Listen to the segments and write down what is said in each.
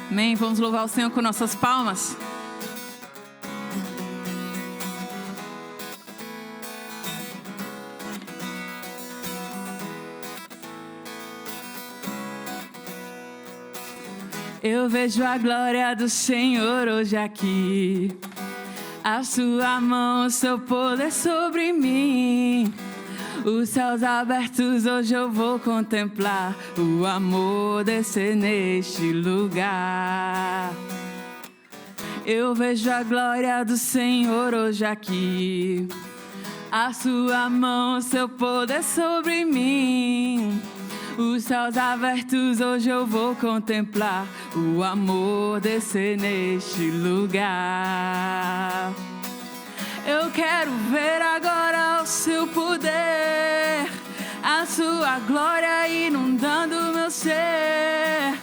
Amém. Vamos louvar o Senhor com nossas palmas. Eu vejo a glória do Senhor hoje aqui. A sua mão, o seu poder sobre mim. Os céus abertos, hoje eu vou contemplar o amor descer neste lugar. Eu vejo a glória do Senhor hoje aqui. A sua mão, o seu poder sobre mim. Os céus abertos, hoje eu vou contemplar o amor descer neste lugar. Eu quero ver agora o seu poder, a sua glória inundando meu ser.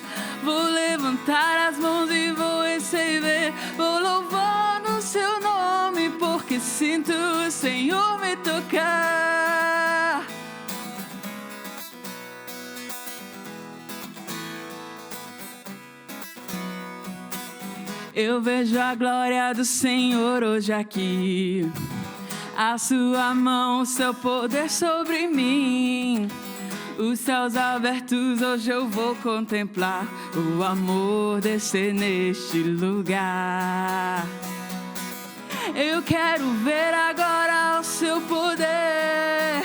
Vou levantar as mãos e vou receber, vou louvando o seu nome, porque sinto o Senhor me tocar. Eu vejo a glória do Senhor hoje aqui. A sua mão, o seu poder sobre mim. Os céus abertos, hoje eu vou contemplar o amor descer neste lugar. Eu quero ver agora o seu poder,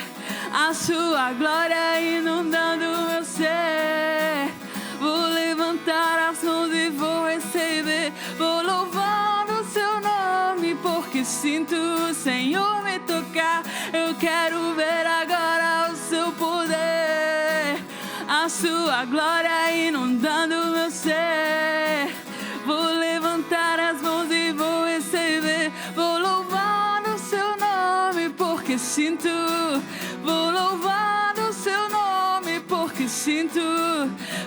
a sua glória inundando meu ser. Vou levantar as mãos e vou receber, vou louvando o seu nome, porque sinto o Senhor me tocar. Eu quero ver agora o seu poder, a sua glória inundando meu ser. Vou levantar as mãos e vou receber, vou louvando o seu nome, porque sinto. Vou louvando o seu nome, porque sinto.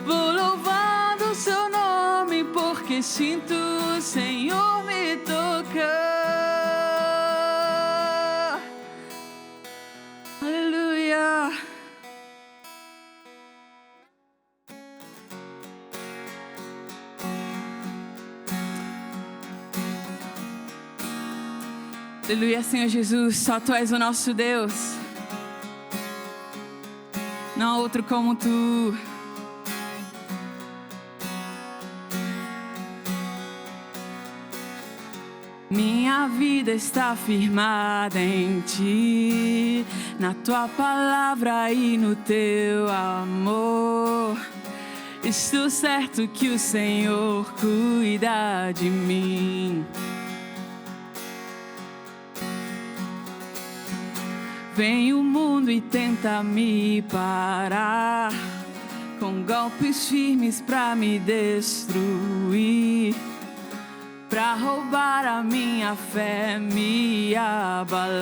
Vou louvando o seu nome, porque sinto o Senhor me tocar. Aleluia. Aleluia, Senhor Jesus, só Tu és o nosso Deus. Não há outro como Tu. Minha vida está firmada em Ti, na Tua palavra e no Teu amor. Estou certo que o Senhor cuida de mim. Vem o mundo e tenta me parar, com golpes firmes pra me destruir, pra roubar a minha fé, me abalar.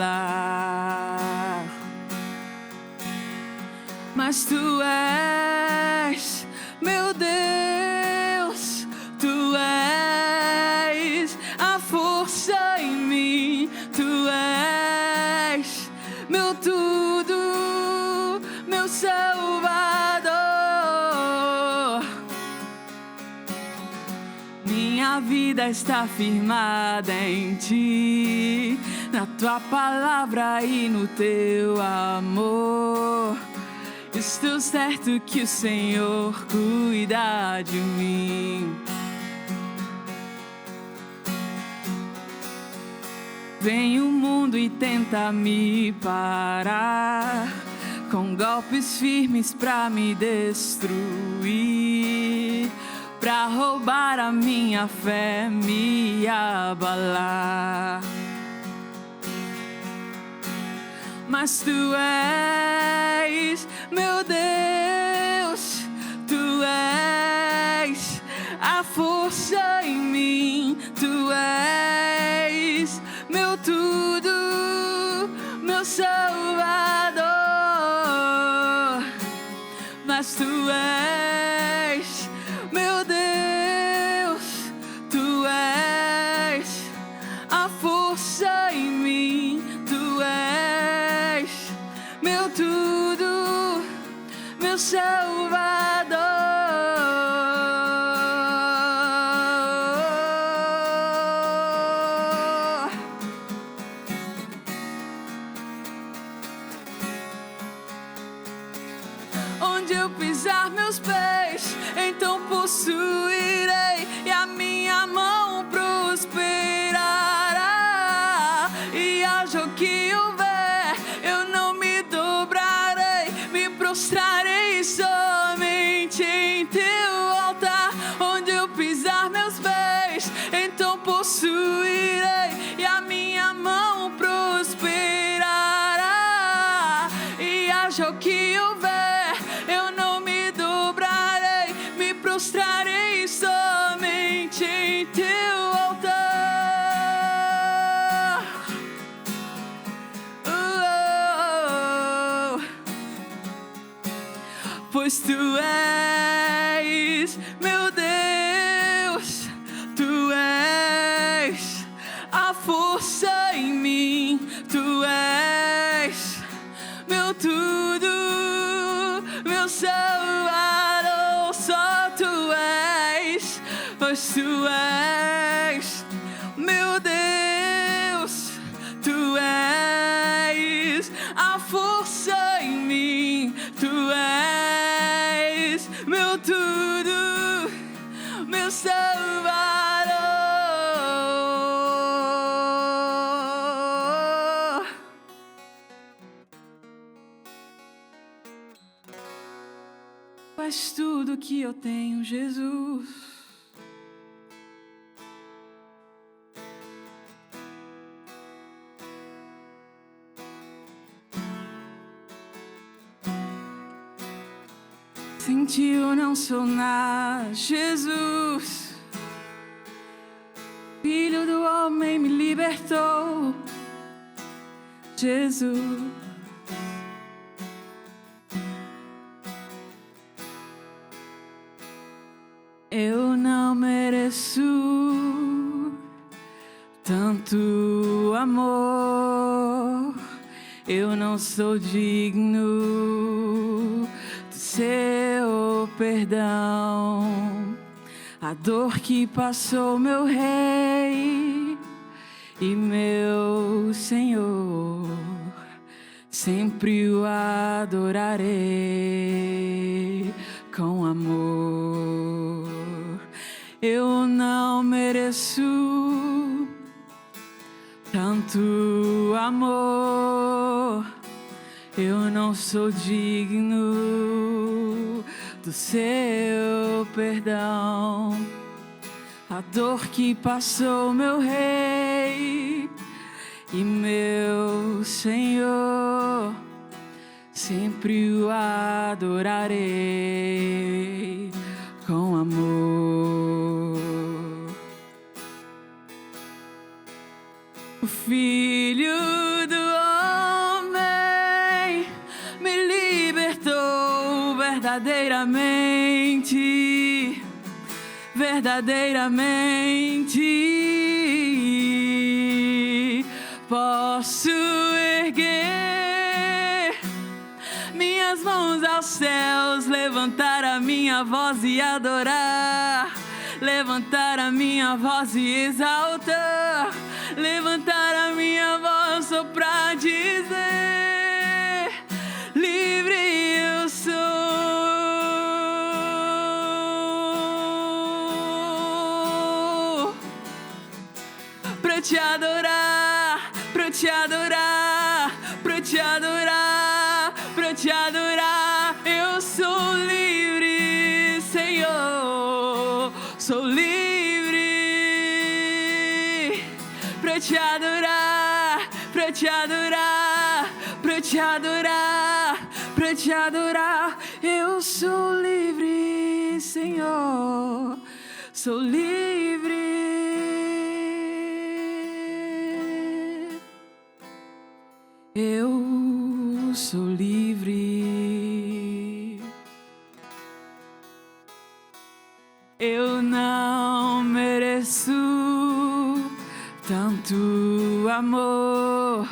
Mas Tu és meu Deus, Tu és a força em mim, Tu és meu tudo, meu Salvador. Minha vida está firmada em Ti, na Tua palavra e no Teu amor. Estou certo que o Senhor cuida de mim. Vem o mundo e tenta me parar, com golpes firmes pra me destruir, pra roubar a minha fé, me abalar. Mas Tu és meu Deus, Tu és a força em mim, Tu és meu tudo, meu Salvador. Mas Tu és meu Deus. possuirei e a minha mão prosperará. E haja o que houver, eu não me dobrarei, me prostrarei somente em teu altar. Onde eu pisar meus pés, então possuirei e a minha mão prosperará. E haja o que houver, eu não me dobrarei, me prostrarei somente em teu altar. Pois tu és meu Deus, tu és a força em mim, tu és meu tudo, meu Salvador, só tu és, pois tu és meu Deus, tu és a força em mim, tu és meu tudo, meu Salvador. Tu és tudo que eu tenho, Jesus. Sem ti eu não sou nada, Jesus. Filho do homem me libertou, Jesus. Eu não mereço tanto amor, eu não sou digno do seu perdão. A dor que passou meu Rei e meu Senhor, sempre o adorarei com amor. Eu não mereço tanto amor, eu não sou digno do seu perdão. A dor que passou meu Rei e meu Senhor, sempre o adorarei com amor. O Filho do Homem me libertou verdadeiramente, verdadeiramente. Posso erguer minhas mãos aos céus, levantar a minha voz e adorar, levantar a minha voz e exaltar, levantar a minha voz só pra dizer: livre eu sou. Pra te adorar, pra te adorar, pra te adorar, pra te adorar. Eu sou livre, Senhor, sou livre. Pra te adorar, pra te adorar, pra te adorar, pra te adorar. Eu sou livre, Senhor, sou livre. Eu sou livre. Eu não mereço tanto amor,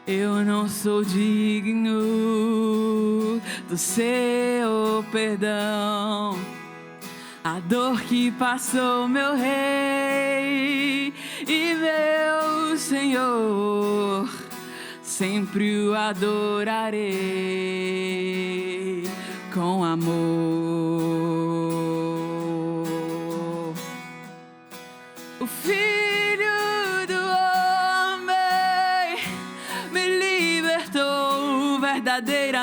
eu não sou digno do seu perdão. A dor que passou meu Rei e meu Senhor, sempre o adorarei com amor.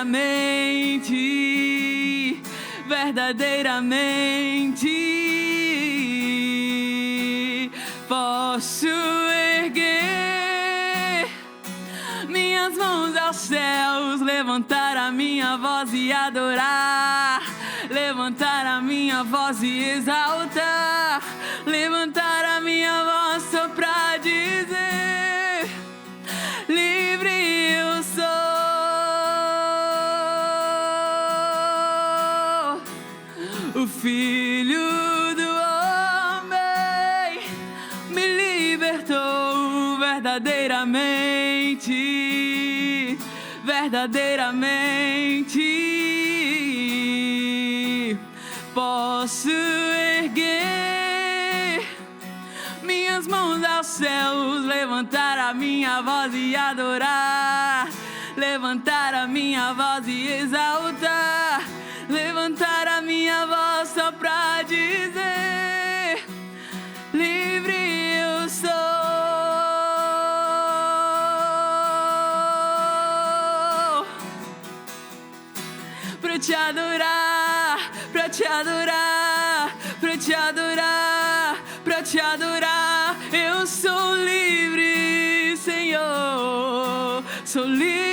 verdadeiramente, verdadeiramente posso erguer minhas mãos aos céus, levantar a minha voz e adorar, levantar a minha voz e exaltar, levantar a minha voz só pra dizer: livre eu sou. O Filho do Homem me libertou verdadeiramente, verdadeiramente posso erguer minhas mãos aos céus, levantar a minha voz e adorar, levantar a minha voz e exaltar, levantar a minha voz só pra dizer: livre eu sou. Pra te adorar, pra te adorar, pra te adorar, pra te adorar, eu sou livre, Senhor, sou livre.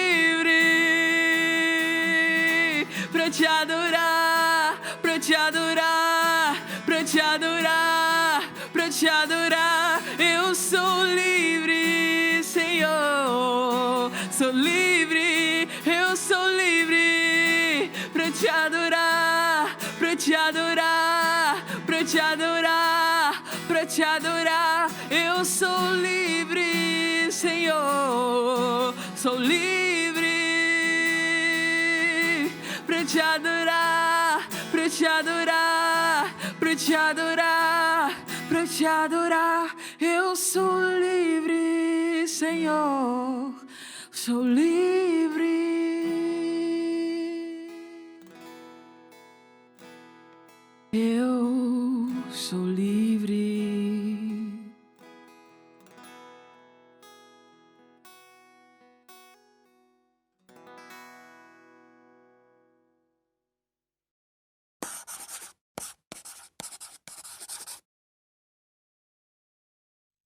Pra te adorar, pra te adorar, pra te adorar, pra te adorar, eu sou livre, Senhor, sou livre, eu sou livre. Pra te adorar, pra te adorar, pra te adorar, pra te adorar, eu sou livre, Senhor, sou livre. Pra te adorar, pra te adorar, pra te adorar, pra te adorar, eu sou livre, Senhor, sou livre. Eu sou livre.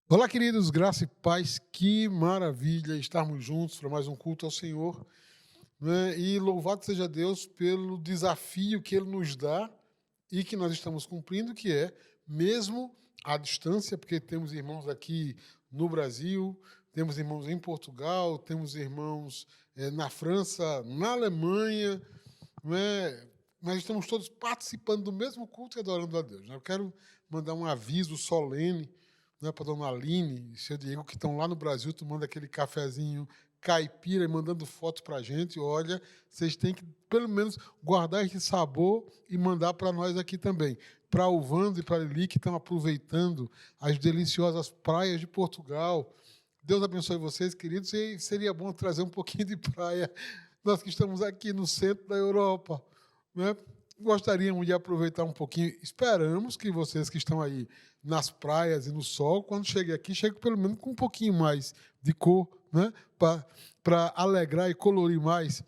Olá, queridos, graça e paz, que maravilha estarmos juntos para mais um culto ao Senhor, né? E louvado seja Deus pelo desafio que Ele nos dá e que nós estamos cumprindo, que é, mesmo à distância, porque temos irmãos aqui no Brasil, temos irmãos em Portugal, temos irmãos na França, na Alemanha, né? Nós estamos todos participando do mesmo culto e adorando a Deus, né? Eu quero mandar um aviso solene, né, para a dona Aline e seu Diego, que estão lá no Brasil tomando aquele cafezinho caipira e mandando foto para a gente. Olha, vocês têm que, pelo menos, guardar esse sabor e mandar para nós aqui também. Para o Vando e para a Lili, que estão aproveitando as deliciosas praias de Portugal. Deus abençoe vocês, queridos, e seria bom trazer um pouquinho de praia. Nós que estamos aqui no centro da Europa, né? Gostaríamos de aproveitar um pouquinho. Esperamos que vocês que estão aí nas praias e no sol, quando cheguem aqui, cheguem pelo menos com um pouquinho mais de cor, né? Para alegrar e colorir mais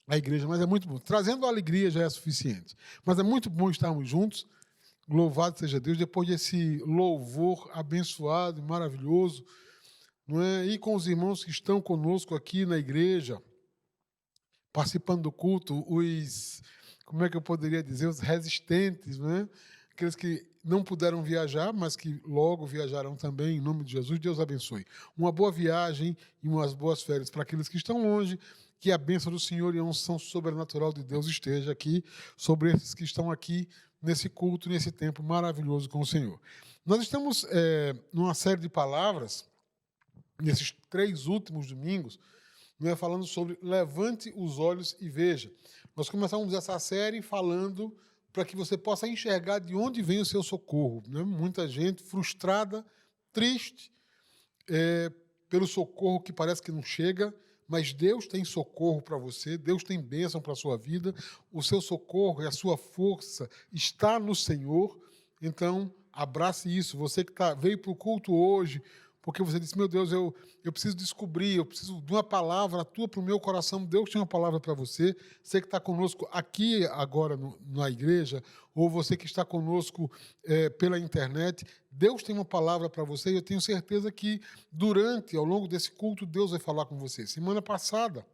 a igreja. Mas é muito bom. Trazendo alegria já é suficiente. Mas é muito bom estarmos juntos. Louvado seja Deus, depois desse louvor abençoado e maravilhoso, não é? E com os irmãos que estão conosco aqui na igreja, participando do culto, como é que eu poderia dizer, os resistentes, né? Aqueles que não puderam viajar, mas que logo viajarão também, em nome de Jesus. Deus abençoe. Uma boa viagem e umas boas férias para aqueles que estão longe, que a bênção do Senhor e a unção sobrenatural de Deus esteja aqui sobre esses que estão aqui nesse culto, nesse tempo maravilhoso com o Senhor. Nós estamos numa série de palavras, nesses 3 últimos domingos, falando sobre levante os olhos e veja. Nós começamos essa série falando para que você possa enxergar de onde vem o seu socorro, né? Muita gente frustrada, triste, pelo socorro que parece que não chega, mas Deus tem socorro para você, Deus tem bênção para a sua vida, o seu socorro e a sua força está no Senhor. Então, abrace isso. Você que veio para o culto hoje porque você disse, meu Deus, eu preciso descobrir, eu preciso de uma palavra tua para o meu coração. Deus tem uma palavra para você. Você que está conosco aqui agora na igreja, ou você que está conosco pela internet, Deus tem uma palavra para você e eu tenho certeza que ao longo desse culto, Deus vai falar com você. Semana passada,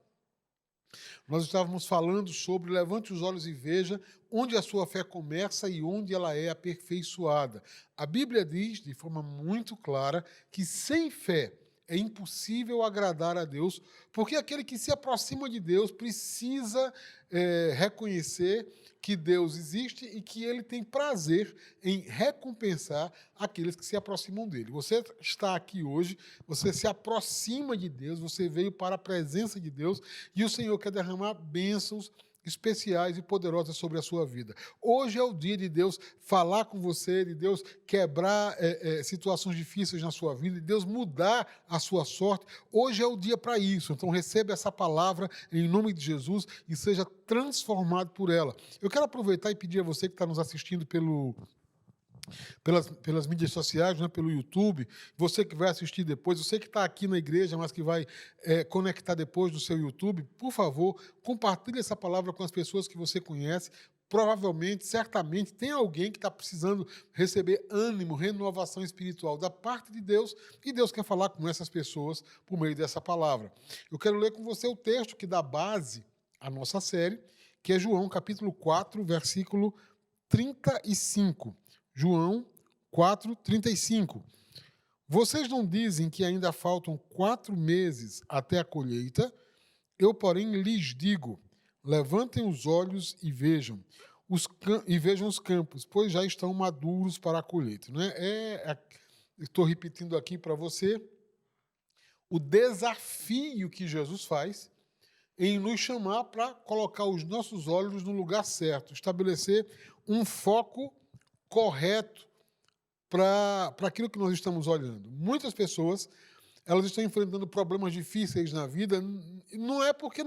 nós estávamos falando sobre levante os olhos e veja onde a sua fé começa e onde ela é aperfeiçoada. A Bíblia diz, de forma muito clara, que sem fé é impossível agradar a Deus, porque aquele que se aproxima de Deus precisa reconhecer que Deus existe e que Ele tem prazer em recompensar aqueles que se aproximam dEle. Você está aqui hoje, você se aproxima de Deus, você veio para a presença de Deus e o Senhor quer derramar bênçãos especiais e poderosas sobre a sua vida. Hoje é o dia de Deus falar com você, de Deus quebrar situações difíceis na sua vida, de Deus mudar a sua sorte. Hoje é o dia para isso. Então receba essa palavra em nome de Jesus e seja transformado por ela. Eu quero aproveitar e pedir a você que está nos assistindo pelas mídias sociais, né, pelo YouTube, você que vai assistir depois, você que está aqui na igreja, mas que vai conectar depois do seu YouTube, por favor, compartilhe essa palavra com as pessoas que você conhece. Provavelmente, certamente, tem alguém que está precisando receber ânimo, renovação espiritual da parte de Deus, e Deus quer falar com essas pessoas por meio dessa palavra. Eu quero ler com você o texto que dá base à nossa série, que é João, capítulo 4, versículo 35. João 4:35. Vocês não dizem que ainda faltam 4 meses até a colheita? Eu, porém, lhes digo, levantem os olhos e vejam os campos, pois já estão maduros para a colheita. Não é? Estou repetindo aqui para você o desafio que Jesus faz em nos chamar para colocar os nossos olhos no lugar certo, estabelecer um foco correto para aquilo que nós estamos olhando. Muitas pessoas, elas estão enfrentando problemas difíceis na vida, não é porque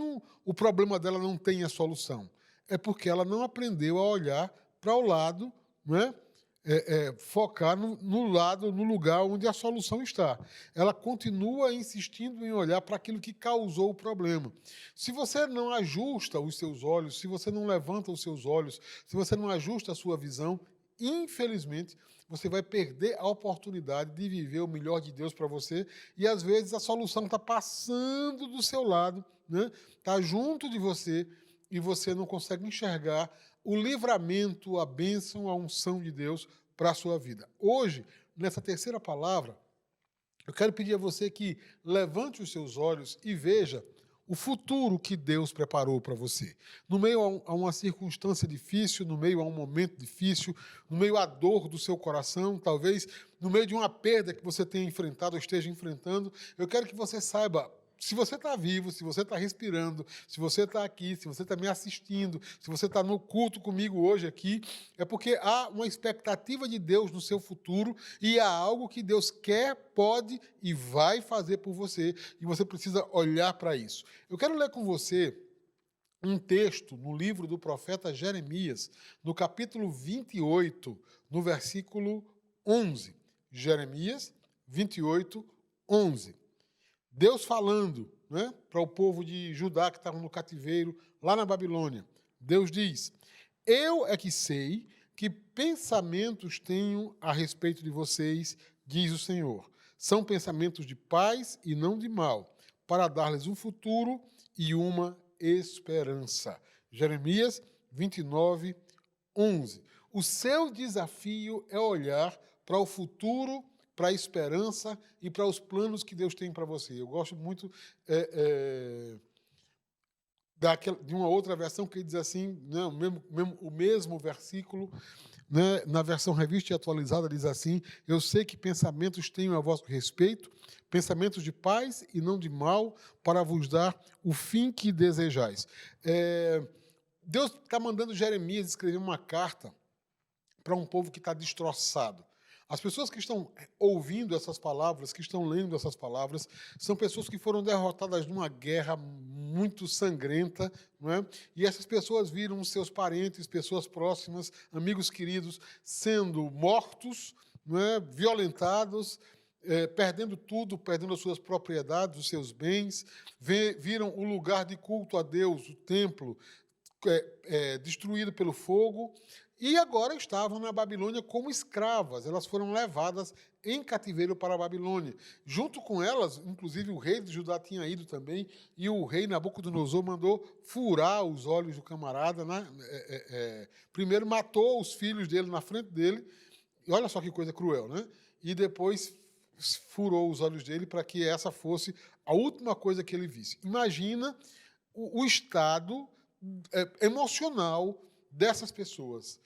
o problema dela não tem a solução, é porque ela não aprendeu a olhar para o lado, não é? Focar no lugar onde a solução está. Ela continua insistindo em olhar para aquilo que causou o problema. Se você não ajusta os seus olhos, se você não levanta os seus olhos, se você não ajusta a sua visão, infelizmente, você vai perder a oportunidade de viver o melhor de Deus para você e, às vezes, a solução está passando do seu lado, né? Está junto de você e você não consegue enxergar o livramento, a bênção, a unção de Deus para a sua vida. Hoje, nessa terceira palavra, eu quero pedir a você que levante os seus olhos e veja o futuro que Deus preparou para você. No meio a uma circunstância difícil, no meio a um momento difícil, no meio à dor do seu coração, talvez no meio de uma perda que você tenha enfrentado ou esteja enfrentando, eu quero que você saiba, se você está vivo, se você está respirando, se você está aqui, se você está me assistindo, se você está no culto comigo hoje aqui, é porque há uma expectativa de Deus no seu futuro e há algo que Deus quer, pode e vai fazer por você e você precisa olhar para isso. Eu quero ler com você um texto no livro do profeta Jeremias, no capítulo 28, no versículo 11. Jeremias 28, 11. Deus falando, né, para o povo de Judá que estava no cativeiro, lá na Babilônia. Deus diz, eu é que sei que pensamentos tenho a respeito de vocês, diz o Senhor. São pensamentos de paz e não de mal, para dar-lhes um futuro e uma esperança. Jeremias 29, 11. O seu desafio é olhar para o futuro, para a esperança e para os planos que Deus tem para você. Eu gosto muito de uma outra versão que diz assim, né, o mesmo versículo, né, na versão revista e atualizada diz assim, eu sei que pensamentos tenho a vosso respeito, pensamentos de paz e não de mal, para vos dar o fim que desejais. Deus está mandando Jeremias escrever uma carta para um povo que está destroçado. As pessoas que estão ouvindo essas palavras, que estão lendo essas palavras, são pessoas que foram derrotadas numa guerra muito sangrenta, não é? E essas pessoas viram seus parentes, pessoas próximas, amigos queridos, sendo mortos, não é? Violentados, perdendo tudo, perdendo as suas propriedades, os seus bens, viram o lugar de culto a Deus, o templo, destruído pelo fogo, e agora estavam na Babilônia como escravas. Elas foram levadas em cativeiro para a Babilônia. Junto com elas, inclusive o rei de Judá tinha ido também, e o rei Nabucodonosor mandou furar os olhos do camarada, né? Primeiro matou os filhos dele na frente dele, e olha só que coisa cruel, né? E depois furou os olhos dele para que essa fosse a última coisa que ele visse. Imagina o estado emocional dessas pessoas.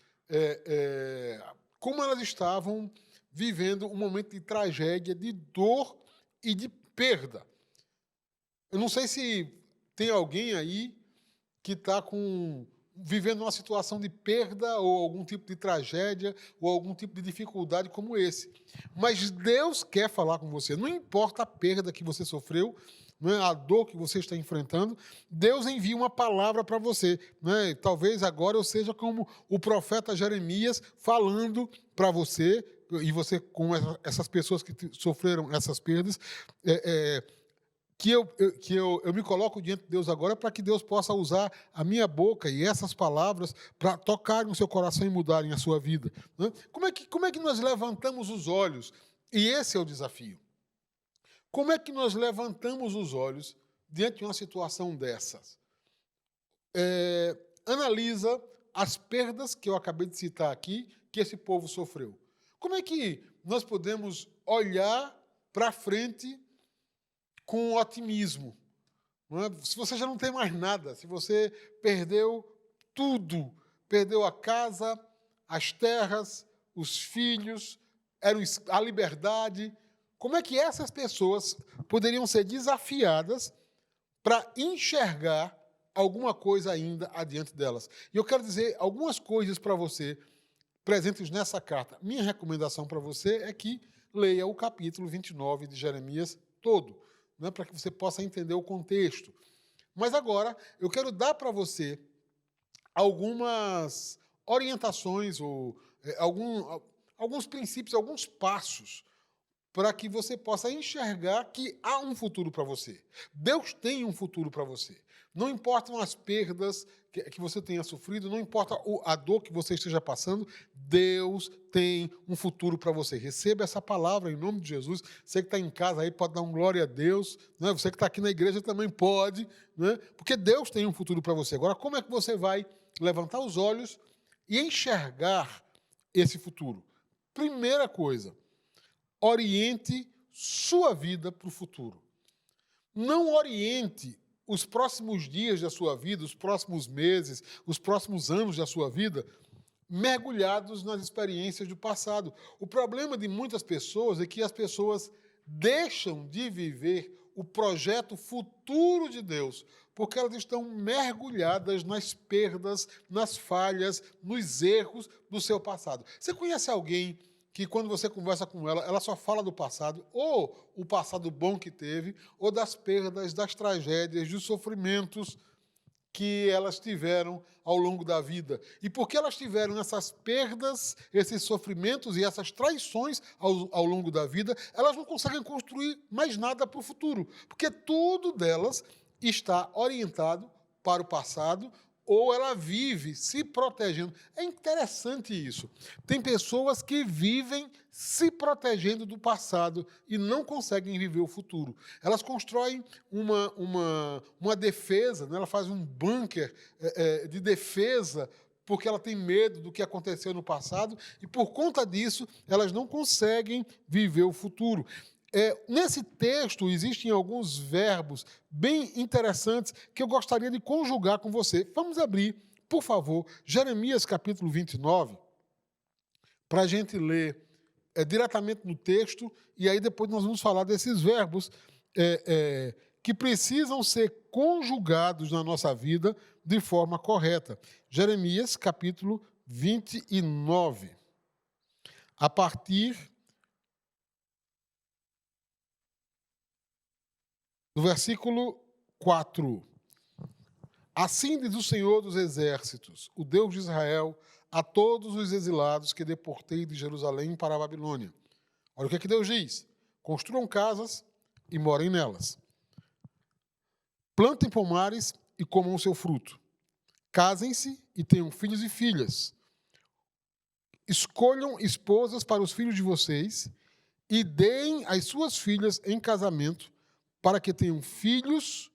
Como elas estavam vivendo um momento de tragédia, de dor e de perda. Eu não sei se tem alguém aí que está vivendo uma situação de perda ou algum tipo de tragédia ou algum tipo de dificuldade como esse. Mas Deus quer falar com você. Não importa a perda que você sofreu, não é, a dor que você está enfrentando, Deus envia uma palavra para você. Não é? Talvez agora eu seja como o profeta Jeremias falando para você, e você com essas pessoas que sofreram essas perdas, que eu me coloco diante de Deus agora para que Deus possa usar a minha boca e essas palavras para tocarem no seu coração e mudarem a sua vida. Né? Como é que nós levantamos os olhos? E esse é o desafio. Como é que nós levantamos os olhos diante de uma situação dessas? Analisa as perdas que eu acabei de citar aqui, que esse povo sofreu. Como é que nós podemos olhar para frente com otimismo? Não é? Se você já não tem mais nada, se você perdeu tudo, perdeu a casa, as terras, os filhos, a liberdade, como é que essas pessoas poderiam ser desafiadas para enxergar alguma coisa ainda adiante delas? E eu quero dizer algumas coisas para você presentes nessa carta. Minha recomendação para você é que leia o capítulo 29 de Jeremias todo, né, para que você possa entender o contexto. Mas agora eu quero dar para você algumas orientações ou alguns princípios, alguns passos para que você possa enxergar que há um futuro para você. Deus tem um futuro para você. Não importam as perdas que você tenha sofrido, não importa a dor que você esteja passando, Deus tem um futuro para você. Receba essa palavra em nome de Jesus. Você que está em casa aí pode dar um glória a Deus. Né? Você que está aqui na igreja também pode. Né? Porque Deus tem um futuro para você. Agora, como é que você vai levantar os olhos e enxergar esse futuro? Primeira coisa, oriente sua vida para o futuro. Não oriente os próximos dias da sua vida, os próximos meses, os próximos anos da sua vida, mergulhados nas experiências do passado. O problema de muitas pessoas é que as pessoas deixam de viver o projeto futuro de Deus, porque elas estão mergulhadas nas perdas, nas falhas, nos erros do seu passado. Você conhece alguém que quando você conversa com ela, ela só fala do passado, ou o passado bom que teve, ou das perdas, das tragédias, dos sofrimentos que elas tiveram ao longo da vida. E porque elas tiveram essas perdas, esses sofrimentos e essas traições ao longo da vida, elas não conseguem construir mais nada para o futuro, porque tudo delas está orientado para o passado, ou ela vive se protegendo. É interessante isso. Tem pessoas que vivem se protegendo do passado e não conseguem viver o futuro. Elas constroem uma defesa, né? Ela faz um bunker de defesa porque ela tem medo do que aconteceu no passado e, por conta disso, elas não conseguem viver o futuro. Nesse texto existem alguns verbos bem interessantes que eu gostaria de conjugar com você. Vamos abrir, por favor, Jeremias capítulo 29, para a gente ler diretamente no texto, e aí depois nós vamos falar desses verbos que precisam ser conjugados na nossa vida de forma correta. Jeremias capítulo 29, a partir do versículo 4. Assim diz o Senhor dos Exércitos, o Deus de Israel, a todos os exilados que deportei de Jerusalém para a Babilônia. Olha o que Deus diz. construam casas e morem nelas. Plantem pomares e comam o seu fruto. Casem-se e tenham filhos e filhas. Escolham esposas para os filhos de vocês e deem as suas filhas em casamento para que tenham filhos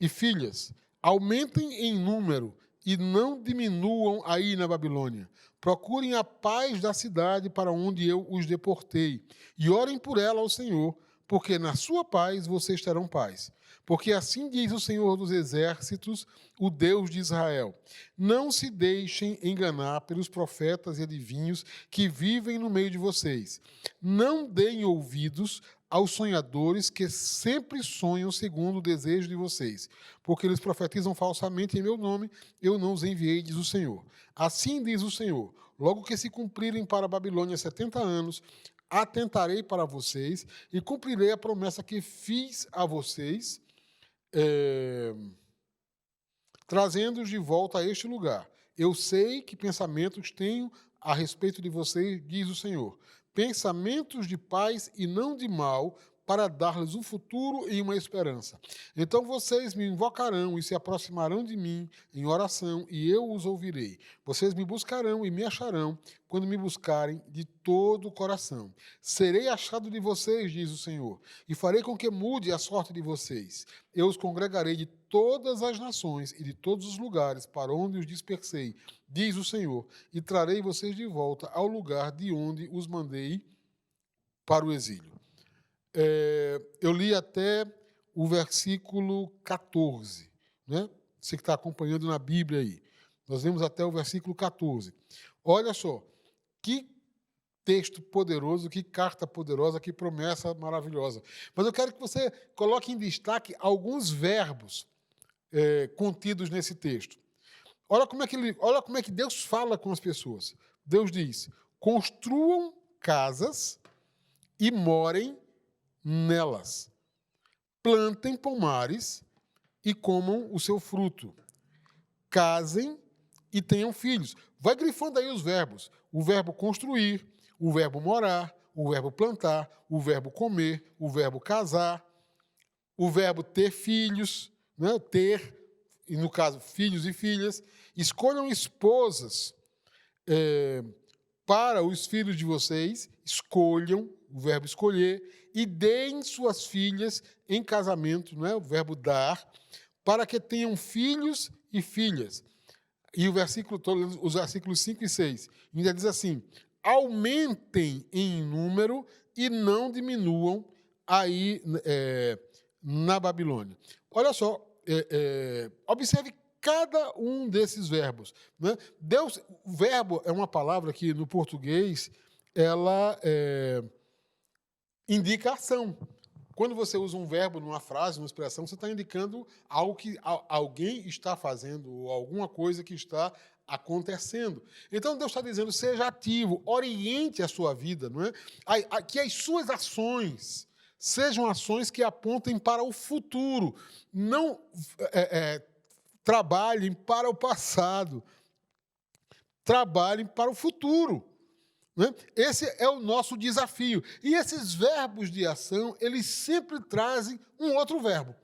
e filhas. Aumentem em número e não diminuam aí na Babilônia. Procurem a paz da cidade para onde eu os deportei e orem por ela ao Senhor, porque na sua paz vocês terão paz. Porque assim diz o Senhor dos Exércitos, o Deus de Israel: não se deixem enganar pelos profetas e adivinhos que vivem no meio de vocês. Não deem ouvidos aos sonhadores que sempre sonham segundo o desejo de vocês, porque eles profetizam falsamente em meu nome, eu não os enviei, diz o Senhor. Assim diz o Senhor: logo que se cumprirem para a Babilônia 70 anos, atentarei para vocês e cumprirei a promessa que fiz a vocês, trazendo-os de volta a este lugar. Eu sei que pensamentos tenho a respeito de vocês, diz o Senhor. Pensamentos de paz e não de mal, para dar-lhes um futuro e uma esperança. Então vocês me invocarão e se aproximarão de mim em oração, e eu os ouvirei. Vocês me buscarão e me acharão, quando me buscarem de todo o coração. Serei achado de vocês, diz o Senhor, e farei com que mude a sorte de vocês. Eu os congregarei de todas as nações e de todos os lugares para onde os dispersei, diz o Senhor, e trarei vocês de volta ao lugar de onde os mandei para o exílio. Eu li até o versículo 14, né? Você que está acompanhando na Bíblia aí. Nós vemos até o versículo 14. Olha só, que texto poderoso, que carta poderosa, que promessa maravilhosa. Mas eu quero que você coloque em destaque alguns verbos contidos nesse texto. Olha como é que Deus fala com as pessoas. Deus diz: construam casas e morem nelas. Plantem pomares e comam o seu fruto. Casem e tenham filhos. Vai grifando aí os verbos. O verbo construir, o verbo morar, o verbo plantar, o verbo comer, o verbo casar, o verbo ter filhos, né? Ter, e no caso, filhos e filhas. Escolham esposas para os filhos de vocês. Escolham, o verbo escolher, e deem suas filhas em casamento, não é? O verbo dar, para que tenham filhos e filhas. E os versículos 5 e 6, ainda diz assim: aumentem em número e não diminuam aí na Babilônia. Olha só, observe cada um desses verbos, né? O verbo é uma palavra que no português ela indica ação. Quando você usa um verbo numa frase, numa expressão, você está indicando algo que alguém está fazendo ou alguma coisa que está acontecendo. Então, Deus está dizendo: seja ativo, oriente a sua vida, não é? Que as suas ações sejam ações que apontem para o futuro. Não trabalhem para o passado. Trabalhem para o futuro. Esse é o nosso desafio. E esses verbos de ação, eles sempre trazem um outro verbo.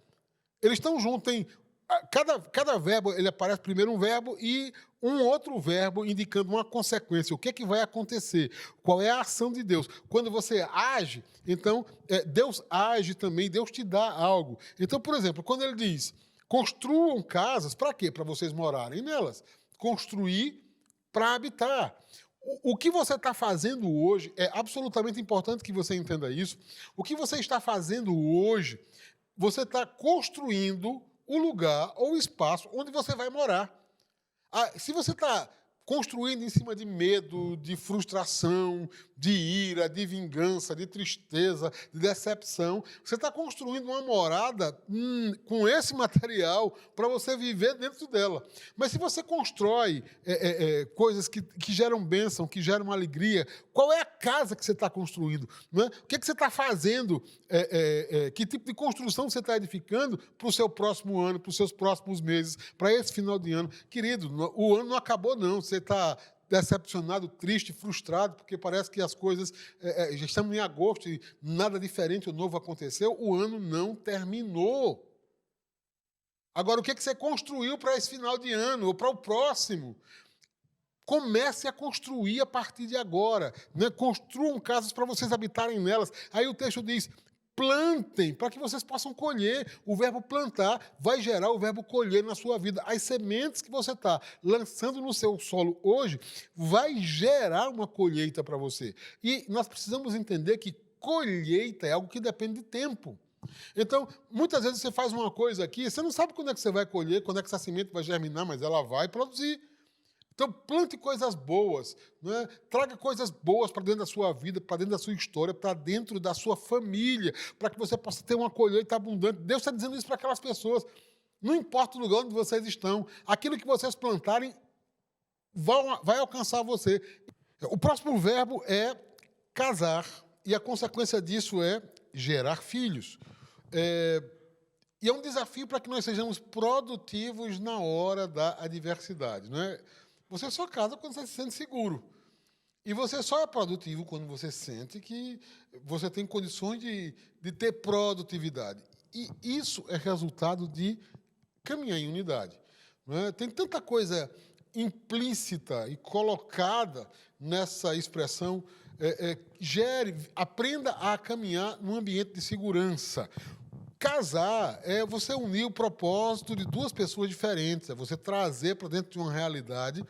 Eles estão juntos. Tem, cada verbo, ele aparece primeiro um verbo e um outro verbo indicando uma consequência. O que é que vai acontecer? Qual é a ação de Deus? Quando você age, então, Deus age também, Deus te dá algo. Então, por exemplo, quando ele diz: construam casas, para quê? Para vocês morarem nelas. Construir para habitar. O que você está fazendo hoje, é absolutamente importante que você entenda isso. O que você está fazendo hoje, você está construindo o lugar ou o espaço onde você vai morar. Se você está construindo em cima de medo, de frustração, de ira, de vingança, de tristeza, de decepção, você está construindo uma morada com esse material para você viver dentro dela. Mas se você constrói coisas que geram bênção, que geram alegria, qual é a casa que você está construindo? Não é? O que você está fazendo? Que tipo de construção você está edificando para o seu próximo ano, para os seus próximos meses, para esse final de ano? Querido, o ano não acabou, não. Você está decepcionado, triste, frustrado, porque parece que as coisas... já estamos em agosto e nada diferente ou novo aconteceu, o ano não terminou. Agora, o que você construiu para esse final de ano ou para o próximo? Comece a construir a partir de agora. Né? Construam casas para vocês habitarem nelas. Aí o texto diz, plantem para que vocês possam colher. O verbo plantar vai gerar o verbo colher na sua vida. As sementes que você está lançando no seu solo hoje vai gerar uma colheita para você. E nós precisamos entender que colheita é algo que depende de tempo. Então, muitas vezes você faz uma coisa aqui, você não sabe quando é que você vai colher, quando é que essa semente vai germinar, mas ela vai produzir. Então, plante coisas boas, né? Traga coisas boas para dentro da sua vida, para dentro da sua história, para dentro da sua família, para que você possa ter uma colheita abundante. Deus está dizendo isso para aquelas pessoas. Não importa o lugar onde vocês estão, aquilo que vocês plantarem vai alcançar você. O próximo verbo é casar, e a consequência disso é gerar filhos. E é um desafio para que nós sejamos produtivos na hora da adversidade. Não é? Você só casa quando você se sente seguro. E você só é produtivo quando você sente que você tem condições de ter produtividade. E isso é resultado de caminhar em unidade. Não é? Tem tanta coisa implícita e colocada nessa expressão. Aprenda a caminhar num ambiente de segurança. Casar é você unir o propósito de duas pessoas diferentes, é você trazer para dentro de uma realidade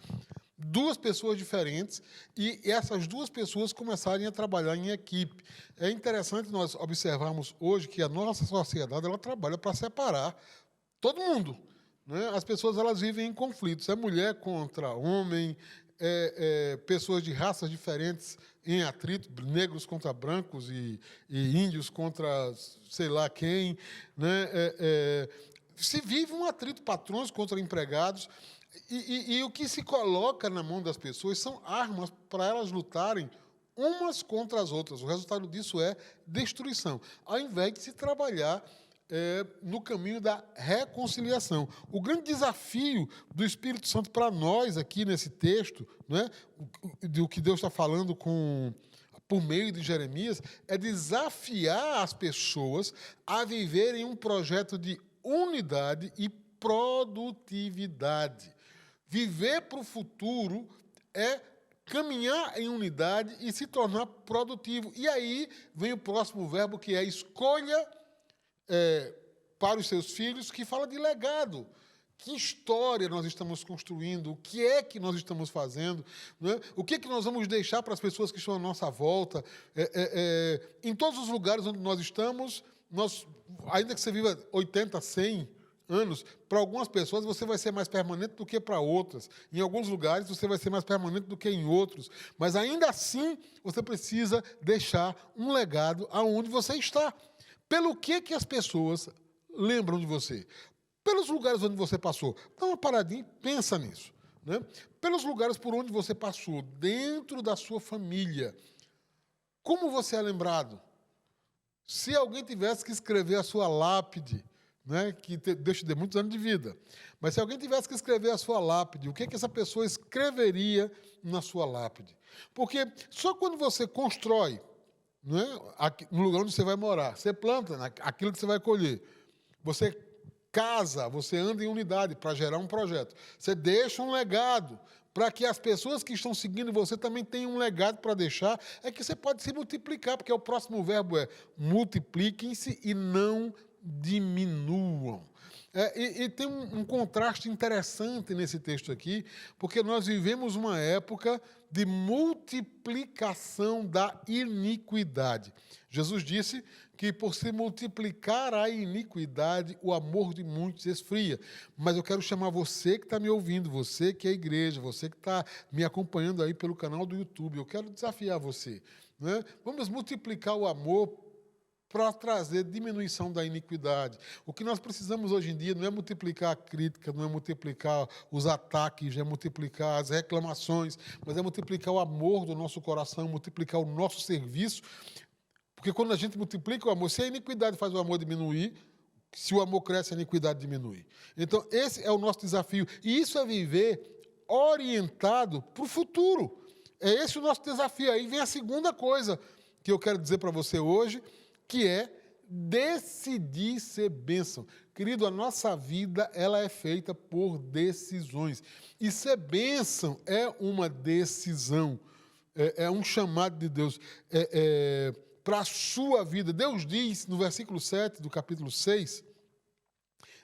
duas pessoas diferentes e essas duas pessoas começarem a trabalhar em equipe. É interessante nós observarmos hoje que a nossa sociedade ela trabalha para separar todo mundo. Né? As pessoas elas vivem em conflitos, é mulher contra homem, pessoas de raças diferentes em atrito, negros contra brancos e índios contra sei lá quem. Né? Se vive um atrito, patrões contra empregados, e o que se coloca na mão das pessoas são armas para elas lutarem umas contra as outras. O resultado disso é destruição, ao invés de se trabalhar no caminho da reconciliação. O grande desafio do Espírito Santo para nós aqui nesse texto, né, do que Deus está falando por meio de Jeremias, é desafiar as pessoas a viverem um projeto de unidade e produtividade. Viver para o futuro é caminhar em unidade e se tornar produtivo. E aí vem o próximo verbo, que é escolha para os seus filhos, que fala de legado. Que história nós estamos construindo? O que é que nós estamos fazendo? Né? O que é que nós vamos deixar para as pessoas que estão à nossa volta? Em todos os lugares onde nós estamos, ainda que você viva 80, 100 anos, para algumas pessoas você vai ser mais permanente do que para outras. Em alguns lugares você vai ser mais permanente do que em outros. Mas ainda assim, você precisa deixar um legado aonde você está. Pelo que as pessoas lembram de você? Pelos lugares onde você passou. Dá uma paradinha e pensa nisso. Né? Pelos lugares por onde você passou, dentro da sua família. Como você é lembrado? Se alguém tivesse que escrever a sua lápide, né, que Deus te dê muitos anos de vida, mas se alguém tivesse que escrever a sua lápide, o que essa pessoa escreveria na sua lápide? Porque só quando você constrói, né, no lugar onde você vai morar, você planta aquilo que você vai colher, você casa, você anda em unidade para gerar um projeto, você deixa um legado para que as pessoas que estão seguindo você também tenham um legado para deixar, é que você pode se multiplicar, porque o próximo verbo é multipliquem-se e não diminuam. E tem um contraste interessante nesse texto aqui, porque nós vivemos uma época de multiplicação da iniquidade. Jesus disse que por se multiplicar a iniquidade, o amor de muitos esfria. Mas eu quero chamar você que está me ouvindo, você que é igreja, você que está me acompanhando aí pelo canal do YouTube, eu quero desafiar você. Né? Vamos multiplicar o amor para trazer diminuição da iniquidade. O que nós precisamos hoje em dia não é multiplicar a crítica, não é multiplicar os ataques, não é multiplicar as reclamações, mas é multiplicar o amor do nosso coração, multiplicar o nosso serviço. Porque quando a gente multiplica o amor, se a iniquidade faz o amor diminuir, se o amor cresce, a iniquidade diminui. Então, esse é o nosso desafio. E isso é viver orientado para o futuro. É esse o nosso desafio. Aí vem a segunda coisa que eu quero dizer para você hoje, que é decidir ser bênção. Querido, a nossa vida ela é feita por decisões. E ser bênção é uma decisão. É um chamado de Deus para a sua vida. Deus diz, no versículo 7 do capítulo 6,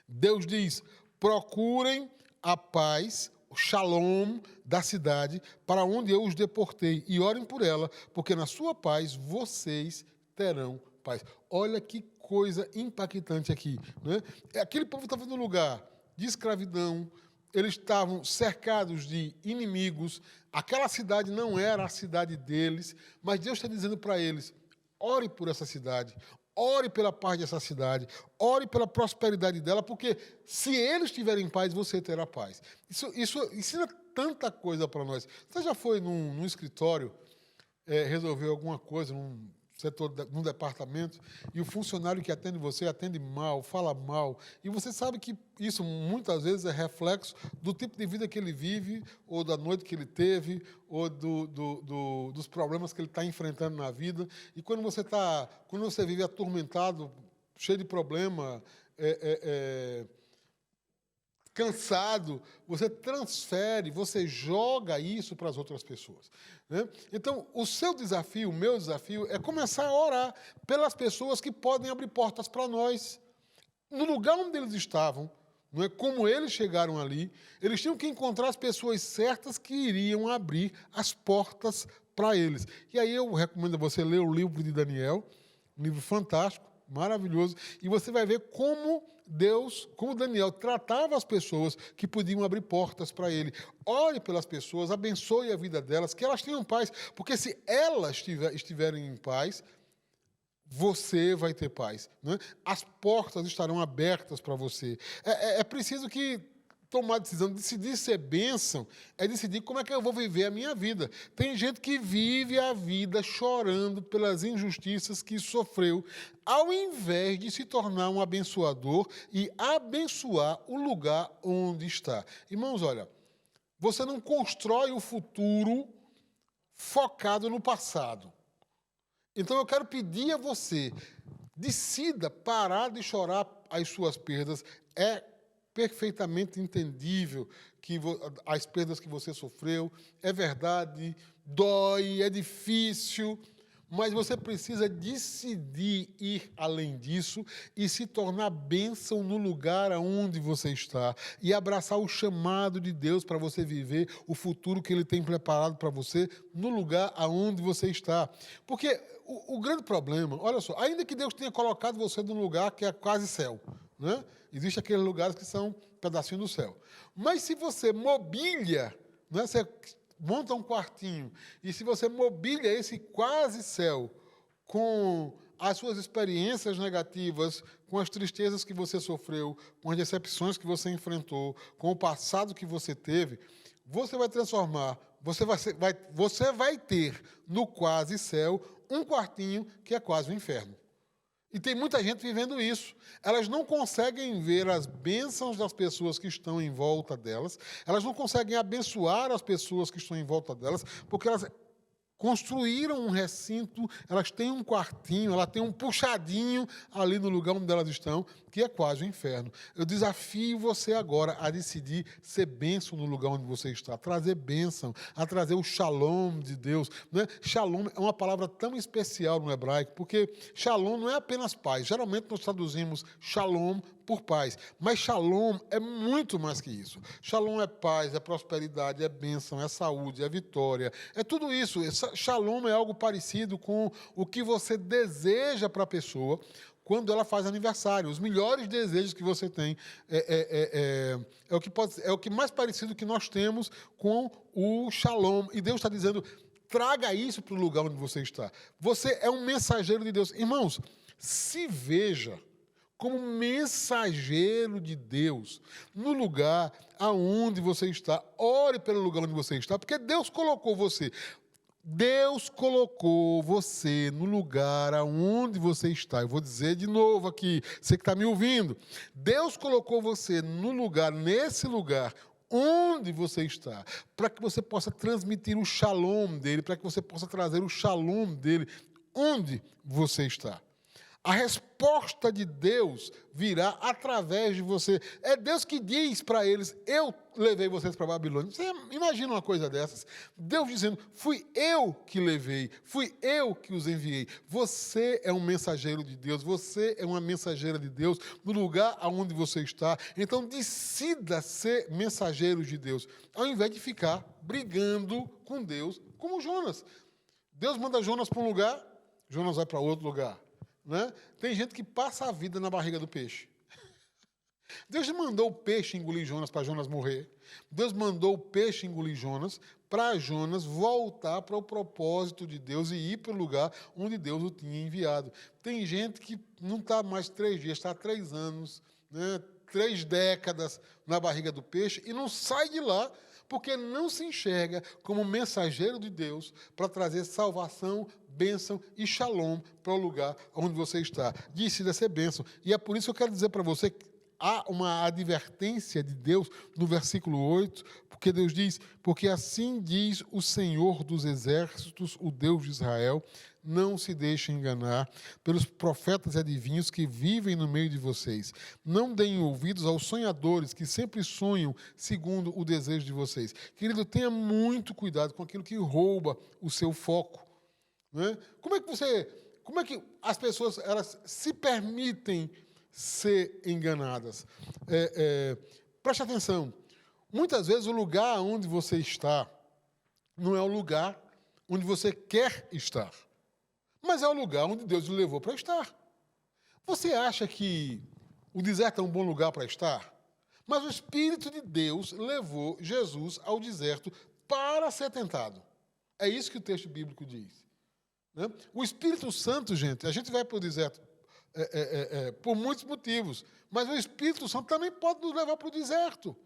Deus diz, procurem a paz, o shalom da cidade, para onde eu os deportei, e orem por ela, porque na sua paz vocês terão paz. Olha que coisa impactante aqui, né? Aquele povo estava num lugar de escravidão, eles estavam cercados de inimigos, aquela cidade não era a cidade deles, mas Deus está dizendo para eles, ore por essa cidade, ore pela paz dessa cidade, ore pela prosperidade dela, porque se eles tiverem paz, você terá paz. Isso ensina tanta coisa para nós. Você já foi num escritório, resolver alguma coisa, num setor, num departamento, e o funcionário que atende você atende mal, fala mal, e você sabe que isso muitas vezes é reflexo do tipo de vida que ele vive, ou da noite que ele teve, ou dos problemas que ele está enfrentando na vida, e quando você vive atormentado, cheio de problema, cansado, você transfere, você joga isso para as outras pessoas, né? Então, o seu desafio, o meu desafio, é começar a orar pelas pessoas que podem abrir portas para nós. No lugar onde eles estavam, não é como eles chegaram ali, eles tinham que encontrar as pessoas certas que iriam abrir as portas para eles. E aí eu recomendo a você ler o livro de Daniel, um livro fantástico, maravilhoso, e você vai ver como Daniel tratava as pessoas que podiam abrir portas para ele. Ore pelas pessoas, abençoe a vida delas, que elas tenham paz, porque se elas estiverem em paz, você vai ter paz, né? As portas estarão abertas para você. É preciso que tomar a decisão, decidir ser bênção, é decidir como é que eu vou viver a minha vida. Tem gente que vive a vida chorando pelas injustiças que sofreu, ao invés de se tornar um abençoador e abençoar o lugar onde está. Irmãos, olha, você não constrói o futuro focado no passado. Então eu quero pedir a você, decida parar de chorar as suas perdas. É perfeitamente entendível que as perdas que você sofreu, é verdade, dói, é difícil, mas você precisa decidir ir além disso e se tornar bênção no lugar onde você está e abraçar o chamado de Deus para você viver o futuro que Ele tem preparado para você no lugar aonde você está. Porque o grande problema, olha só, ainda que Deus tenha colocado você num lugar que é quase céu, né? Existem aqueles lugares que são um pedacinho do céu. Mas se você mobília, né? Você monta um quartinho, e se você mobília esse quase céu com as suas experiências negativas, com as tristezas que você sofreu, com as decepções que você enfrentou, com o passado que você teve, você vai transformar, você vai ter no quase céu um quartinho que é quase o inferno. E tem muita gente vivendo isso. Elas não conseguem ver as bênçãos das pessoas que estão em volta delas, elas não conseguem abençoar as pessoas que estão em volta delas, porque elas construíram um recinto, elas têm um quartinho, elas têm um puxadinho ali no lugar onde elas estão, que é quase o inferno. Eu desafio você agora a decidir ser bênção no lugar onde você está, a trazer bênção, a trazer o shalom de Deus, né? Shalom é uma palavra tão especial no hebraico, porque shalom não é apenas paz. Geralmente nós traduzimos shalom por paz, mas shalom é muito mais que isso. Shalom é paz, é prosperidade, é bênção, é saúde, é vitória, é tudo isso. Shalom é algo parecido com o que você deseja para a pessoa quando ela faz aniversário. Os melhores desejos que você tem é o que mais parecido que nós temos com o shalom. E Deus está dizendo, traga isso para o lugar onde você está. Você é um mensageiro de Deus. Irmãos, se veja como mensageiro de Deus no lugar aonde você está. Ore pelo lugar onde você está, porque Deus colocou você. Deus colocou você no lugar aonde você está. Eu vou dizer de novo aqui, você que está me ouvindo. Deus colocou você no lugar, nesse lugar, onde você está, para que você possa transmitir o shalom dele, para que você possa trazer o shalom dele onde você está. A resposta de Deus virá através de você. É Deus que diz para eles, eu levei vocês para a Babilônia. Você imagina uma coisa dessas? Deus dizendo, fui eu que levei, fui eu que os enviei. Você é um mensageiro de Deus, você é uma mensageira de Deus no lugar onde você está. Então decida ser mensageiro de Deus, ao invés de ficar brigando com Deus, como Jonas. Deus manda Jonas para um lugar, Jonas vai para outro lugar. Né? Tem gente que passa a vida na barriga do peixe. Deus mandou o peixe engolir Jonas para Jonas morrer. Deus mandou o peixe engolir Jonas para Jonas voltar para o propósito de Deus e ir para o lugar onde Deus o tinha enviado. Tem gente que não está mais 3 dias, está 3 anos, né, 3 décadas na barriga do peixe e não sai de lá porque não se enxerga como mensageiro de Deus para trazer salvação, bênção e shalom para o lugar onde você está. Decida ser bênção. E é por isso que eu quero dizer para você que há uma advertência de Deus no versículo 8, porque Deus diz, porque assim diz o Senhor dos Exércitos, o Deus de Israel, não se deixe enganar pelos profetas e adivinhos que vivem no meio de vocês. Não deem ouvidos aos sonhadores que sempre sonham segundo o desejo de vocês. Querido, tenha muito cuidado com aquilo que rouba o seu foco. Né? Como é que as pessoas elas se permitem ser enganadas? Preste atenção. Muitas vezes o lugar onde você está não é o lugar onde você quer estar, mas é o lugar onde Deus lhe levou para estar. Você acha que o deserto é um bom lugar para estar? Mas o Espírito de Deus levou Jesus ao deserto para ser tentado. É isso que o texto bíblico diz. Né? O Espírito Santo, gente, a gente vai para o deserto por muitos motivos, mas o Espírito Santo também pode nos levar para o deserto.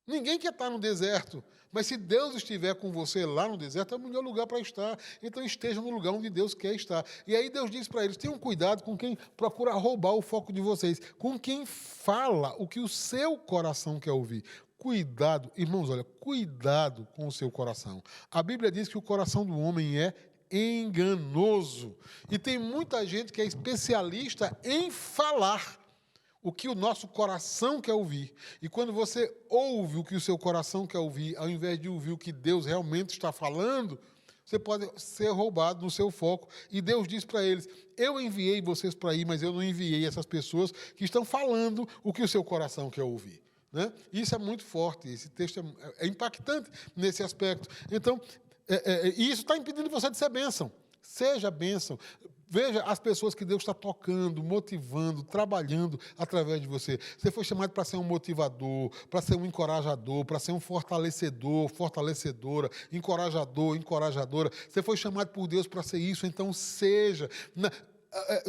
Ninguém quer estar no deserto, mas se Deus estiver com você lá no deserto, é o melhor lugar para estar. Então esteja no lugar onde Deus quer estar. E aí Deus diz para eles, tenham cuidado com quem procura roubar o foco de vocês, com quem fala o que o seu coração quer ouvir. Cuidado, irmãos, olha, cuidado com o seu coração. A Bíblia diz que o coração do homem é enganoso. E tem muita gente que é especialista em falar o que o nosso coração quer ouvir. E quando você ouve o que o seu coração quer ouvir, ao invés de ouvir o que Deus realmente está falando, você pode ser roubado no seu foco. E Deus diz para eles, eu enviei vocês para ir, mas eu não enviei essas pessoas que estão falando o que o seu coração quer ouvir. Né? Isso é muito forte, esse texto é impactante nesse aspecto. Então, e isso está impedindo você de ser bênção. Seja bênção. Veja as pessoas que Deus está tocando, motivando, trabalhando através de você. Você foi chamado para ser um motivador, para ser um encorajador, para ser um fortalecedor, fortalecedora, encorajador, encorajadora. Você foi chamado por Deus para ser isso, então seja.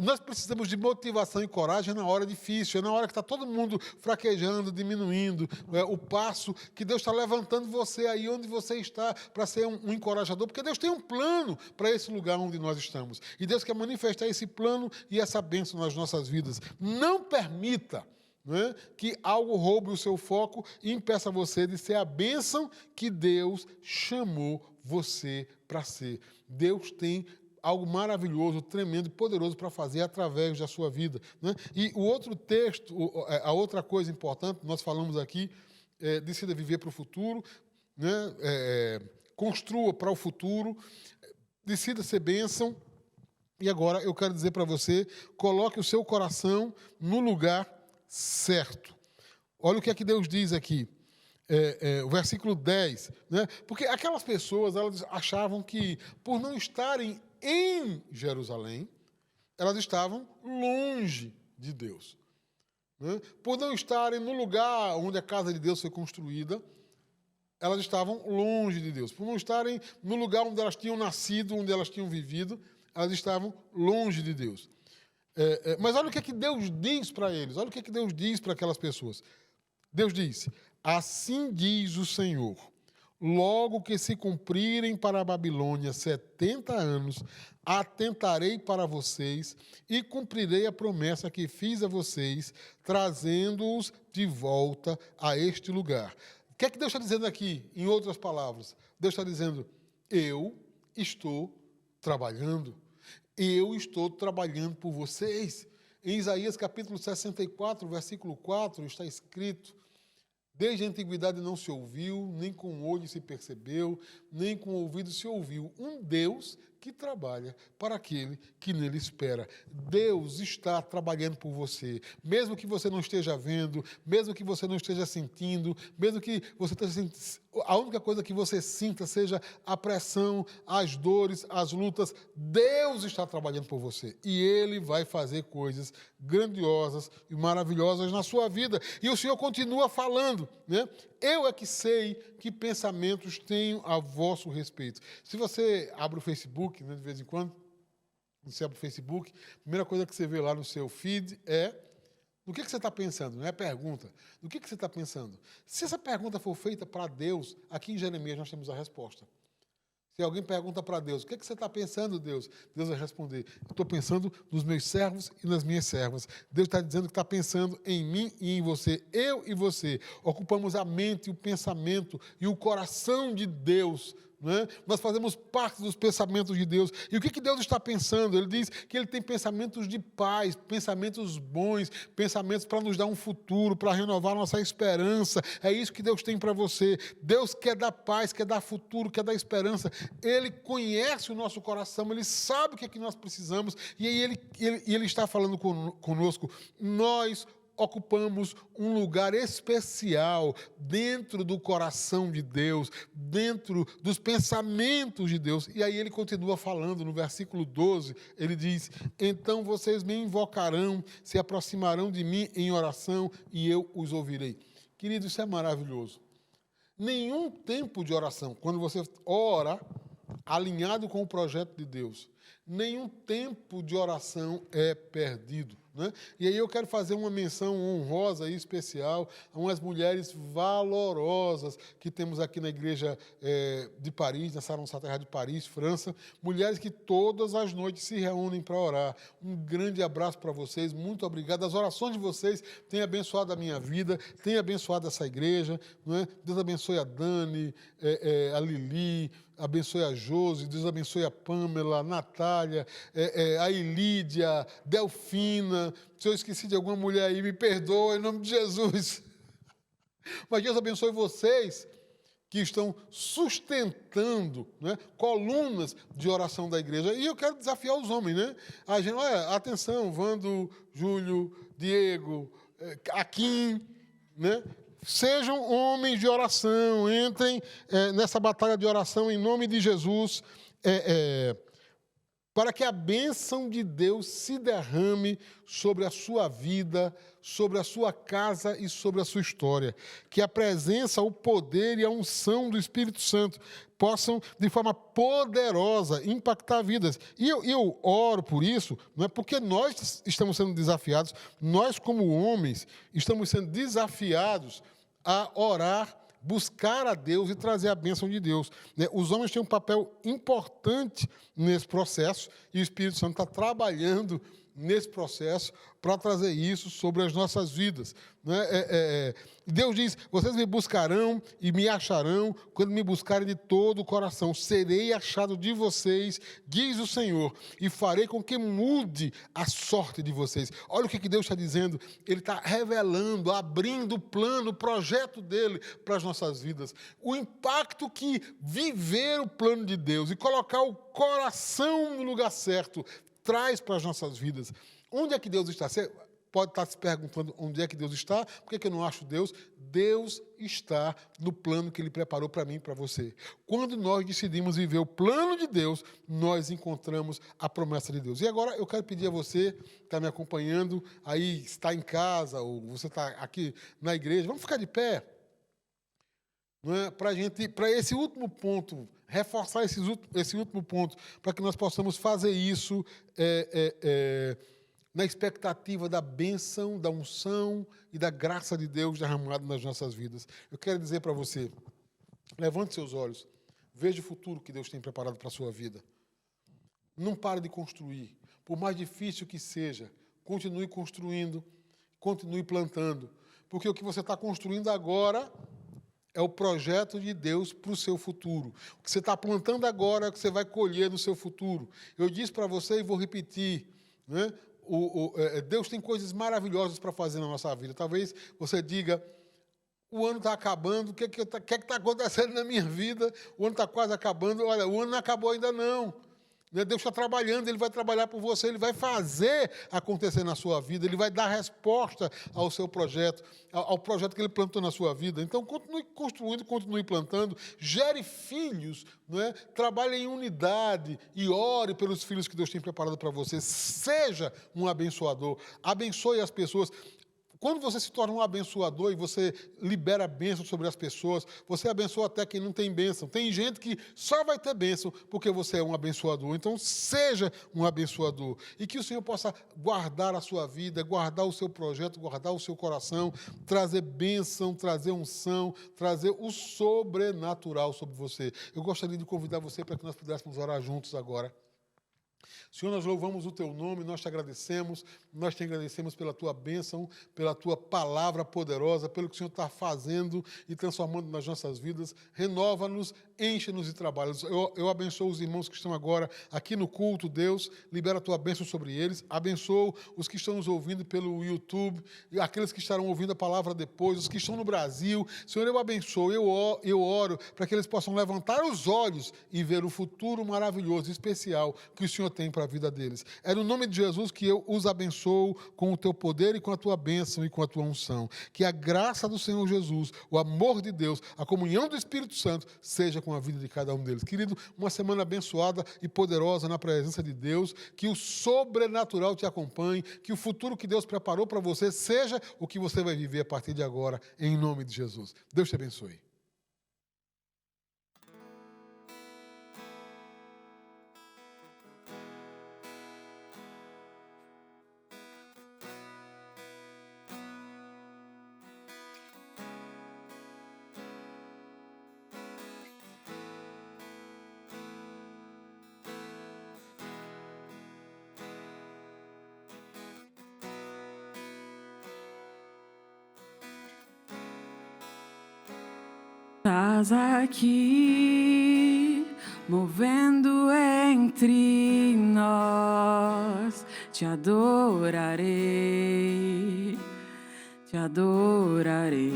Nós precisamos de motivação e coragem na hora difícil, é na hora que está todo mundo fraquejando, diminuindo o passo, que Deus está levantando você aí onde você está para ser um encorajador, porque Deus tem um plano para esse lugar onde nós estamos. E Deus quer manifestar esse plano e essa bênção nas nossas vidas. Não permita que algo roube o seu foco e impeça você de ser a bênção que Deus chamou você para ser. Deus tem algo maravilhoso, tremendo e poderoso para fazer através da sua vida. Né? E o outro texto, a outra coisa importante, nós falamos aqui, decida viver para o futuro, né? Construa para o futuro, decida ser bênção. E agora eu quero dizer para você, coloque o seu coração no lugar certo. Olha o que é que Deus diz aqui. O versículo 10. Né? Porque aquelas pessoas elas achavam que, por não estarem em Jerusalém, elas estavam longe de Deus. Né? Por não estarem no lugar onde a casa de Deus foi construída, elas estavam longe de Deus. Por não estarem no lugar onde elas tinham nascido, onde elas tinham vivido, elas estavam longe de Deus. Mas olha o que é que Deus diz para eles, olha o que é que Deus diz para aquelas pessoas. Deus diz, assim diz o Senhor, logo que se cumprirem para a Babilônia 70 anos, atentarei para vocês e cumprirei a promessa que fiz a vocês, trazendo-os de volta a este lugar. que é que Deus está dizendo aqui, em outras palavras? Deus está dizendo, eu estou trabalhando. Eu estou trabalhando por vocês. Em Isaías capítulo 64, versículo 4, está escrito, desde a antiguidade não se ouviu, nem com o olho se percebeu, nem com o ouvido se ouviu, um Deus que trabalha para aquele que nele espera. Deus está trabalhando por você, mesmo que você não esteja vendo, mesmo que você não esteja sentindo, mesmo que você esteja sentindo, a única coisa que você sinta seja a pressão, as dores, as lutas, Deus está trabalhando por você e Ele vai fazer coisas grandiosas e maravilhosas na sua vida. E o Senhor continua falando, né? Eu é que sei que pensamentos tenho a vosso respeito. Se você abre o Facebook, né, de vez em quando, você abre o Facebook, a primeira coisa que você vê lá no seu feed é no que você está pensando, não é pergunta. No que você está pensando? Se essa pergunta for feita para Deus, aqui em Jeremias nós temos a resposta. Se alguém pergunta para Deus, o que você está pensando, Deus? Deus vai responder, estou pensando nos meus servos e nas minhas servas. Deus está dizendo que está pensando em mim e em você. Eu e você ocupamos a mente, o pensamento e o coração de Deus. Não é? Nós fazemos parte dos pensamentos de Deus. E o que Deus está pensando? Ele diz que Ele tem pensamentos de paz, pensamentos bons, pensamentos para nos dar um futuro, para renovar nossa esperança. É isso que Deus tem para você. Deus quer dar paz, quer dar futuro, quer dar esperança. Ele conhece o nosso coração, Ele sabe o que é que nós precisamos. E aí Ele está falando conosco. Nós ocupamos um lugar especial dentro do coração de Deus, dentro dos pensamentos de Deus. E aí ele continua falando no versículo 12, ele diz, então vocês me invocarão, se aproximarão de mim em oração e eu os ouvirei. Querido, isso é maravilhoso. Nenhum tempo de oração, quando você ora alinhado com o projeto de Deus, nenhum tempo de oração é perdido. Né? E aí eu quero fazer uma menção honrosa e especial a umas mulheres valorosas que temos aqui na igreja de Paris, na Salão Saterra de Paris, França, mulheres que todas as noites se reúnem para orar. Um grande abraço para vocês, muito obrigado. As orações de vocês têm abençoado a minha vida, têm abençoado essa igreja. Não é? Deus abençoe a Dani, a Lili, abençoe a Josi, Deus abençoe a Pâmela, a Natália, a Ilídia, Delfina. Se eu esqueci de alguma mulher aí, me perdoa, em nome de Jesus. Mas Deus abençoe vocês que estão sustentando, né, colunas de oração da igreja. E eu quero desafiar os homens, né? A gente, olha, atenção, Vando, Júlio, Diego, Aquim, né? Sejam homens de oração, entrem nessa batalha de oração em nome de Jesus, para que a bênção de Deus se derrame sobre a sua vida, sobre a sua casa e sobre a sua história. Que a presença, o poder e a unção do Espírito Santo possam, de forma poderosa, impactar vidas. E eu oro por isso, não é porque nós estamos sendo desafiados, nós como homens estamos sendo desafiados a orar, buscar a Deus e trazer a bênção de Deus. Os homens têm um papel importante nesse processo e o Espírito Santo está trabalhando nesse processo para trazer isso sobre as nossas vidas. Deus diz, vocês me buscarão e me acharão quando me buscarem de todo o coração. Serei achado de vocês, diz o Senhor, e farei com que mude a sorte de vocês. Olha o que Deus está dizendo. Ele está revelando, abrindo o plano, o projeto dele para as nossas vidas. O impacto que viver o plano de Deus e colocar o coração no lugar certo traz para as nossas vidas. Onde é que Deus está? Você pode estar se perguntando onde é que Deus está. Por que eu não acho Deus? Deus está no plano que Ele preparou para mim e para você. Quando nós decidimos viver o plano de Deus, nós encontramos a promessa de Deus. E agora eu quero pedir a você que está me acompanhando, aí está em casa, ou você está aqui na igreja, vamos ficar de pé. Para esse último ponto, reforçar esse último ponto, para que nós possamos fazer isso na expectativa da bênção, da unção e da graça de Deus derramada nas nossas vidas. Eu quero dizer para você, levante seus olhos, veja o futuro que Deus tem preparado para a sua vida. Não pare de construir, por mais difícil que seja, continue construindo, continue plantando, porque o que você está construindo agora é o projeto de Deus para o seu futuro. O que você está plantando agora é o que você vai colher no seu futuro. Eu disse para você e vou repetir, né? Deus tem coisas maravilhosas para fazer na nossa vida. Talvez você diga, o ano está acabando, o que está acontecendo na minha vida? O ano está quase acabando. Olha, o ano não acabou ainda não. Deus está trabalhando, Ele vai trabalhar por você, Ele vai fazer acontecer na sua vida, Ele vai dar resposta ao seu projeto, ao projeto que Ele plantou na sua vida. Então, continue construindo, continue plantando, gere filhos, não é? Trabalhe em unidade e ore pelos filhos que Deus tem preparado para você. Seja um abençoador, abençoe as pessoas. Quando você se torna um abençoador e você libera bênção sobre as pessoas, você abençoa até quem não tem bênção. Tem gente que só vai ter bênção porque você é um abençoador. Então, seja um abençoador. E que o Senhor possa guardar a sua vida, guardar o seu projeto, guardar o seu coração, trazer bênção, trazer unção, trazer o sobrenatural sobre você. Eu gostaria de convidar você para que nós pudéssemos orar juntos agora. Senhor, nós louvamos o Teu nome, nós te agradecemos pela Tua bênção, pela Tua palavra poderosa, pelo que o Senhor está fazendo e transformando nas nossas vidas. Renova-nos, enche-nos e trabalha-nos. Eu abençoo os irmãos que estão agora aqui no culto, Deus, libera a Tua bênção sobre eles. Abençoo os que estão nos ouvindo pelo YouTube, e aqueles que estarão ouvindo a palavra depois, os que estão no Brasil. Senhor, eu abençoo, eu oro para que eles possam levantar os olhos e ver o futuro maravilhoso e especial que o Senhor tem para a vida deles. É no nome de Jesus que eu os abençoo com o Teu poder e com a Tua bênção e com a Tua unção. Que a graça do Senhor Jesus, o amor de Deus, a comunhão do Espírito Santo seja com a vida de cada um deles. Querido, uma semana abençoada e poderosa na presença de Deus, que o sobrenatural te acompanhe, que o futuro que Deus preparou para você seja o que você vai viver a partir de agora, em nome de Jesus. Deus te abençoe. Estás aqui, movendo entre nós, te adorarei, te adorarei.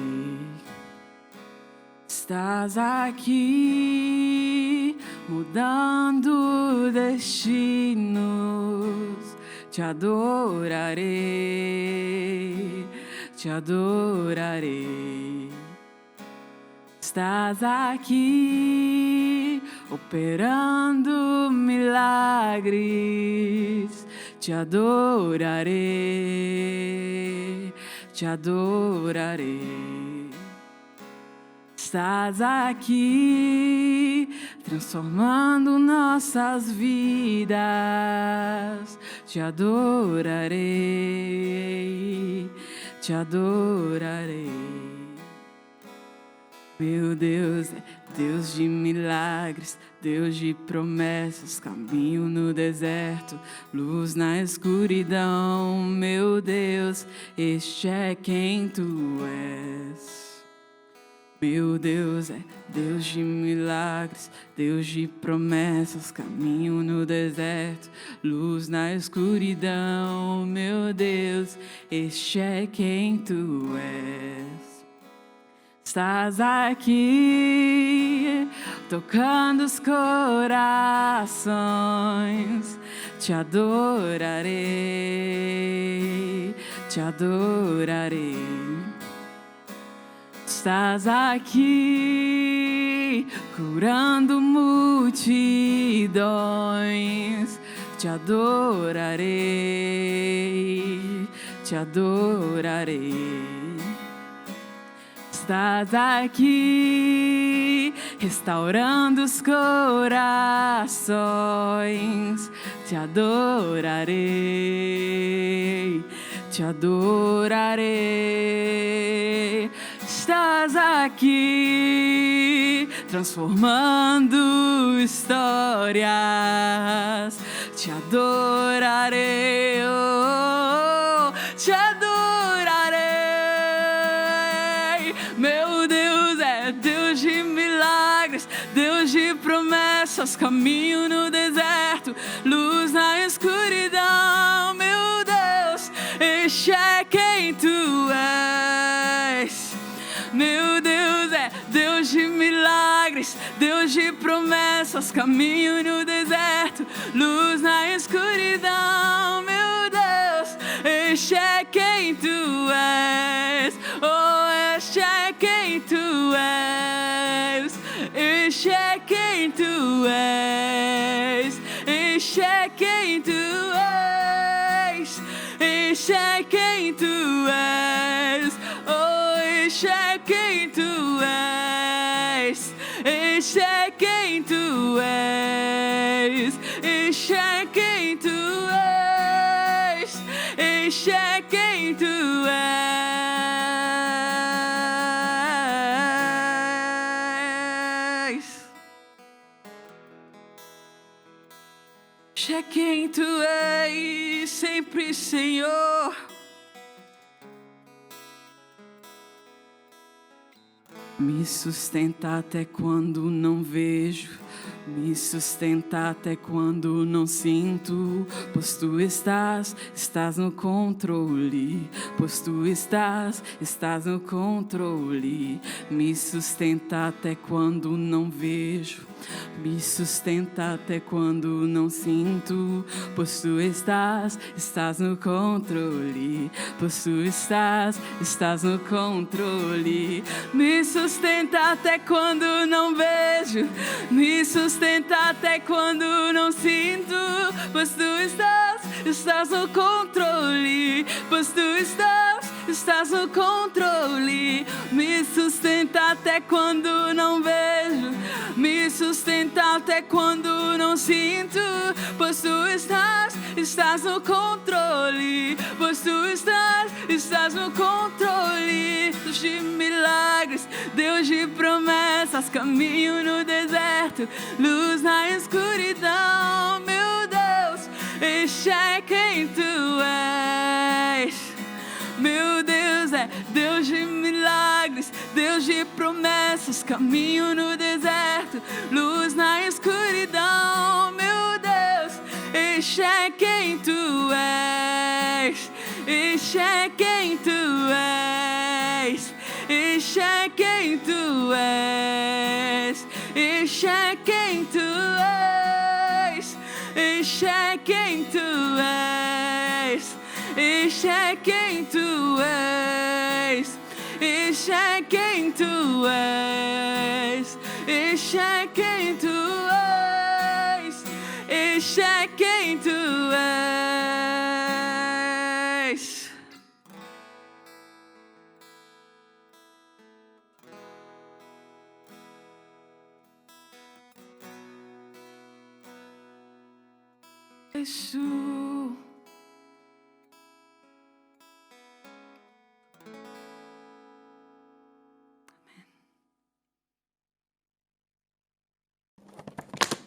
Estás aqui, mudando destinos, te adorarei, te adorarei. Estás aqui, operando milagres, te adorarei, te adorarei. Estás aqui, transformando nossas vidas, te adorarei, te adorarei. Meu Deus é Deus de milagres, Deus de promessas, caminho no deserto, luz na escuridão. Meu Deus, este é quem Tu és. Meu Deus é Deus de milagres, Deus de promessas, caminho no deserto, luz na escuridão. Meu Deus, este é quem Tu és. Estás aqui, tocando os corações, te adorarei, te adorarei. Estás aqui, curando multidões, te adorarei, te adorarei. Estás aqui, restaurando os corações, te adorarei, te adorarei. Estás aqui, transformando histórias, te adorarei, oh, te adorarei. Meu Deus é Deus promessas, caminho no deserto, luz na escuridão. Meu Deus, este é quem tu és. Meu Deus é Deus de milagres, Deus de promessas, caminho no deserto, luz na escuridão. Meu Deus, este é quem tu és. Oh, este é quem tu és. Este é quem tu és. Este é quem tu és. Este é quem tu és. Oh, este é quem tu és. Este é quem tu és. Este é quem tu és. Este é quem tu és. Este é quem tu és, sempre, Senhor. Me sustenta até quando não vejo, me sustenta até quando não sinto, pois tu estás no controle, pois tu estás no controle. Me sustenta até quando não vejo, me sustenta até quando não sinto, pois tu estás no controle, pois tu estás no controle. Me sustenta até quando não vejo, me sustenta até quando não sinto, pois tu estás no controle, pois tu estás no controle. Me sustenta até quando não vejo, me sustenta até quando não sinto, pois tu estás no controle, pois tu estás no controle. Deus de milagres, Deus de promessas, caminho no deserto, luz na escuridão. Meu Deus, este é quem tu és. Meu Deus é Deus de milagres, Deus de promessas, caminho no deserto, luz na escuridão. Meu Deus, este é quem tu és. Este é quem tu és. Este é quem tu és. Este é quem tu és. Este é quem tu és. Este é quem tu és. Este é quem tu és. Este é quem tu és. Este é quem tu és. Jesus.